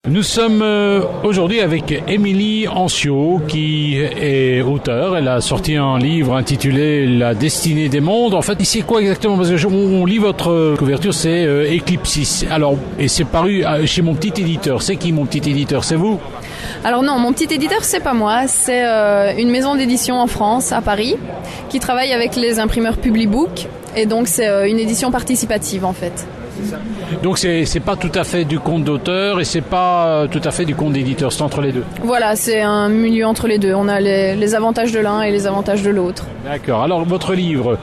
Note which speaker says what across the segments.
Speaker 1: Nous sommes aujourd'hui avec Émilie Ancio qui est auteure. Elle a sorti un livre intitulé La destinée des mondes. En fait, c'est quoi exactement? Parce que on lit votre couverture, c'est Eclipsis. Alors, et c'est paru chez mon petit éditeur. C'est qui mon petit éditeur? C'est vous?
Speaker 2: Alors non, mon petit éditeur, c'est pas moi. C'est une maison d'édition en France, à Paris, qui travaille avec les imprimeurs Publibook. Et donc, c'est une édition participative, en fait.
Speaker 1: Donc c'est pas tout à fait du compte d'auteur et c'est pas tout à fait du compte d'éditeur, c'est entre les deux.
Speaker 2: Voilà, c'est un milieu entre les deux. On a les avantages de l'un et les avantages de l'autre.
Speaker 1: D'accord. Alors votre livre,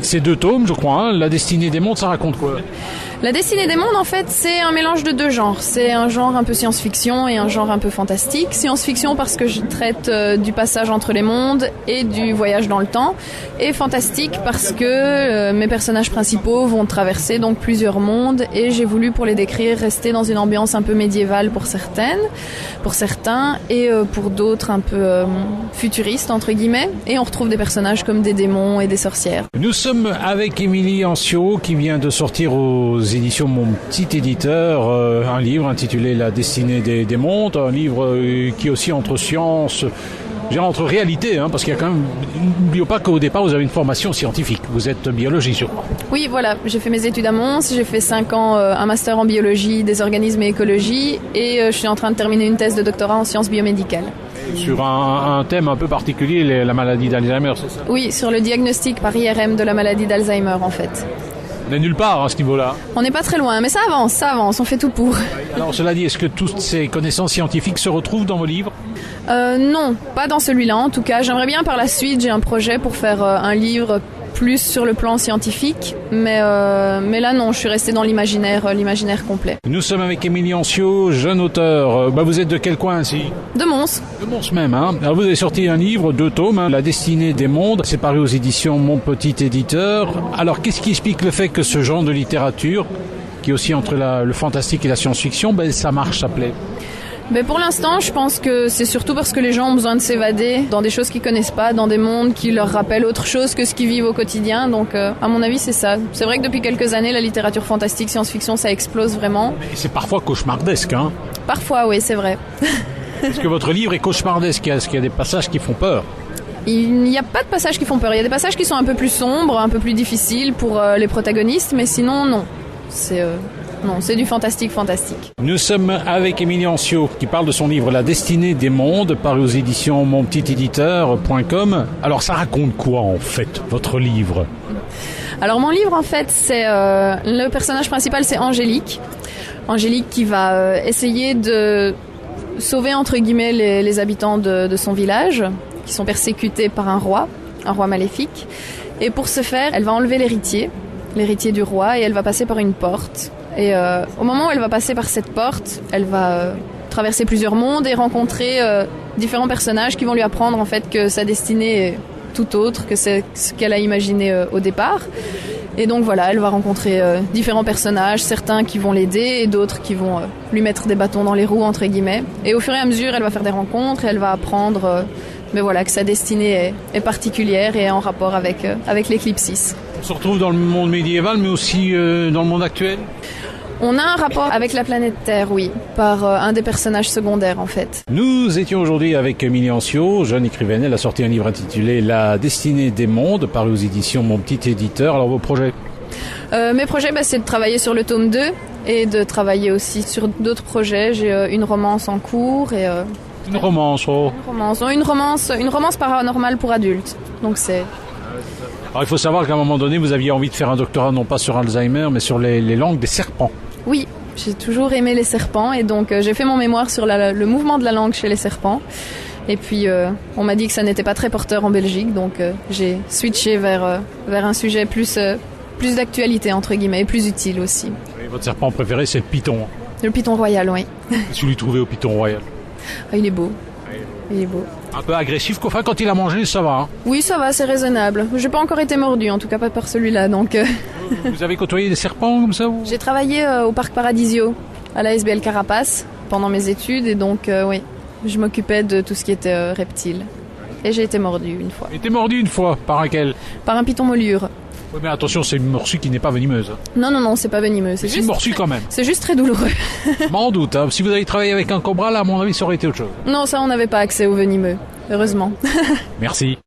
Speaker 1: c'est 2 tomes, je crois. Hein. La destinée des mondes, ça raconte quoi?
Speaker 2: La destinée des mondes, en fait, c'est un mélange de 2 genres. C'est un genre un peu science-fiction et un genre un peu fantastique. Science-fiction parce que je traite du passage entre les mondes et du voyage dans le temps. Et fantastique parce que mes personnages principaux vont traverser donc plusieurs mondes et j'ai voulu, pour les décrire, rester dans une ambiance un peu médiévale pour certains, et pour d'autres un peu futuristes, entre guillemets. Et on retrouve des personnages comme des démons et des sorcières.
Speaker 1: Nous sommes avec Émilie Ancio qui vient de sortir aux éditions Mon Petit Éditeur un livre intitulé La destinée des mondes, un livre qui est aussi entre sciences, entre réalité, hein, parce qu'il y a quand même, n'oublions pas qu'au départ vous avez une formation scientifique, vous êtes biologiste, je crois.
Speaker 2: Oui, voilà, j'ai fait mes études à Mons, j'ai fait 5 ans un master en biologie des organismes et écologie et je suis en train de terminer une thèse de doctorat en sciences biomédicales.
Speaker 1: Sur un thème un peu particulier, la maladie d'Alzheimer, c'est ça?
Speaker 2: Oui, sur le diagnostic par IRM de la maladie d'Alzheimer en fait.
Speaker 1: On n'est nulle part à ce niveau-là.
Speaker 2: On n'est pas très loin, mais ça avance, on fait tout pour.
Speaker 1: Alors cela dit, est-ce que toutes ces connaissances scientifiques se retrouvent dans vos livres?
Speaker 2: Non, pas dans celui-là en tout cas. J'aimerais bien par la suite, j'ai un projet pour faire un livre plus sur le plan scientifique, mais là non, je suis restée dans l'imaginaire complet.
Speaker 1: Nous sommes avec Émilie Ancio, jeune auteur. Vous êtes de quel coin ici?
Speaker 2: De Mons.
Speaker 1: De Mons même, hein. Alors vous avez sorti un livre, 2 tomes, hein, La destinée des mondes, c'est paru aux éditions Mon Petit Éditeur. Alors qu'est-ce qui explique le fait que ce genre de littérature, qui est aussi entre le fantastique et la science-fiction, ça marche, ça plaît?
Speaker 2: Mais pour l'instant, je pense que c'est surtout parce que les gens ont besoin de s'évader dans des choses qu'ils connaissent pas, dans des mondes qui leur rappellent autre chose que ce qu'ils vivent au quotidien. Donc, à mon avis, c'est ça. C'est vrai que depuis quelques années, la littérature fantastique, science-fiction, ça explose vraiment.
Speaker 1: Et c'est parfois cauchemardesque, hein?
Speaker 2: Parfois, oui, c'est vrai.
Speaker 1: Est-ce que votre livre est cauchemardesque? Est-ce qu'il y a des passages qui font peur?
Speaker 2: Il n'y a pas de passages qui font peur. Il y a des passages qui sont un peu plus sombres, un peu plus difficiles pour les protagonistes, mais sinon, non. C'est du fantastique.
Speaker 1: Nous sommes avec Émilie Ancio qui parle de son livre La destinée des mondes, paru aux éditions monpetitéditeur.com. Alors ça raconte quoi en fait, votre livre?
Speaker 2: Alors mon livre en fait, c'est le personnage principal, c'est Angélique. Angélique qui va essayer de sauver entre guillemets les habitants de son village qui sont persécutés par un roi maléfique. Et pour ce faire, elle va enlever l'héritier du roi et elle va passer par une porte. Et au moment où elle va passer par cette porte, elle va traverser plusieurs mondes et rencontrer différents personnages qui vont lui apprendre en fait que sa destinée est tout autre que ce qu'elle a imaginé au départ. Et donc voilà, elle va rencontrer différents personnages, certains qui vont l'aider et d'autres qui vont lui mettre des bâtons dans les roues entre guillemets. Et au fur et à mesure, elle va faire des rencontres et elle va apprendre que sa destinée est particulière et en rapport avec l'Eclipsis.
Speaker 1: On se retrouve dans le monde médiéval mais aussi dans le monde actuel?
Speaker 2: On a un rapport avec la planète Terre, oui, par un des personnages secondaires en fait.
Speaker 1: Nous étions aujourd'hui avec Émilie Ancio, jeune écrivaine. Elle a sorti un livre intitulé La destinée des mondes, paru aux éditions Mon Petit Éditeur. Alors vos projets?
Speaker 2: Mes projets, c'est de travailler sur le tome 2 et de travailler aussi sur d'autres projets. J'ai une romance en cours et...
Speaker 1: Une romance, oh.
Speaker 2: Une romance paranormale pour adultes. Donc c'est...
Speaker 1: Alors il faut savoir qu'à un moment donné, vous aviez envie de faire un doctorat non pas sur Alzheimer, mais sur les langues des serpents.
Speaker 2: Oui, j'ai toujours aimé les serpents et donc j'ai fait mon mémoire sur le mouvement de la langue chez les serpents. Et puis on m'a dit que ça n'était pas très porteur en Belgique, donc j'ai switché vers un sujet plus d'actualité entre guillemets et plus utile aussi.
Speaker 1: Et votre serpent préféré, c'est le python?
Speaker 2: Le python royal, oui.
Speaker 1: Qu'est-ce que vous lui trouvez au python royal?
Speaker 2: Il est beau. Il est beau.
Speaker 1: Un peu agressif, enfin quand il a mangé, ça va. Hein.
Speaker 2: Oui, ça va, c'est raisonnable. J'ai pas encore été mordu, en tout cas pas par celui-là, donc...
Speaker 1: Vous avez côtoyé des serpents comme ça ou...
Speaker 2: J'ai travaillé au parc Paradisio, à la SBL Carapace, pendant mes études, et donc, oui, je m'occupais de tout ce qui était reptiles. Et j'ai été mordu une fois.
Speaker 1: Été mordu une fois, par laquelle?
Speaker 2: Par un python molure.
Speaker 1: Oui, mais attention, c'est une morsure qui n'est pas venimeuse.
Speaker 2: Non, non, non, c'est pas venimeux. C'est
Speaker 1: C'est
Speaker 2: juste,
Speaker 1: une morsure quand même.
Speaker 2: c'est juste très douloureux.
Speaker 1: M'en doute. Hein. Si vous avez travaillé avec un cobra, là, à mon avis, ça aurait été autre chose.
Speaker 2: Non, ça, on n'avait pas accès au venimeux. Heureusement.
Speaker 1: Merci.